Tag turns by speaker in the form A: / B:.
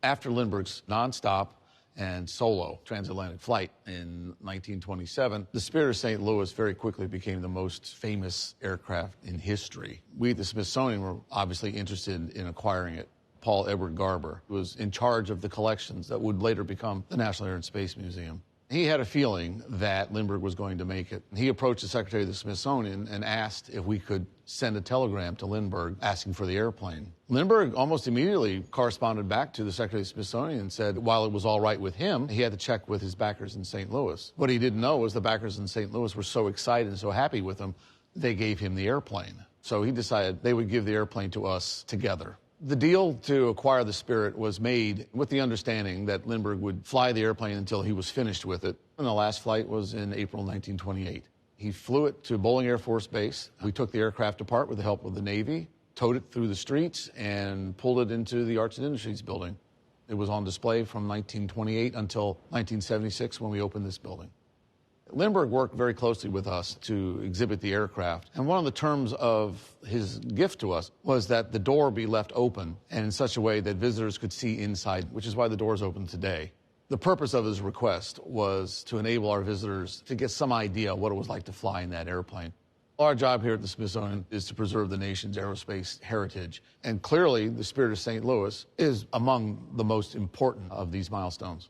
A: After Lindbergh's nonstop and solo transatlantic flight in 1927, the Spirit of St. Louis very quickly became the most famous aircraft in history. We at the Smithsonian were obviously interested in acquiring it. Paul Edward Garber was in charge of the collections that would later become the National Air and Space Museum. He had a feeling that Lindbergh was going to make it. He approached the Secretary of the Smithsonian and asked if we could send a telegram to Lindbergh asking for the airplane. Lindbergh almost immediately corresponded back to the Secretary of the Smithsonian and said while it was all right with him, he had to check with his backers in St. Louis. What he didn't know was the backers in St. Louis were so excited and so happy with him, they gave him the airplane. So he decided they would give the airplane to us together. The deal to acquire the Spirit was made with the understanding that Lindbergh would fly the airplane until he was finished with it. And the last flight was in April 1928. He flew it to Bolling Air Force Base. We took the aircraft apart with the help of the Navy, towed it through the streets, and pulled it into the Arts and Industries building. It was on display from 1928 until 1976 when we opened this building. Lindbergh worked very closely with us to exhibit the aircraft, and one of the terms of his gift to us was that the door be left open and in such a way that visitors could see inside, which is why the door is open today. The purpose of his request was to enable our visitors to get some idea of what it was like to fly in that airplane. Our job here at the Smithsonian is to preserve the nation's aerospace heritage, and clearly the Spirit of St. Louis is among the most important of these milestones.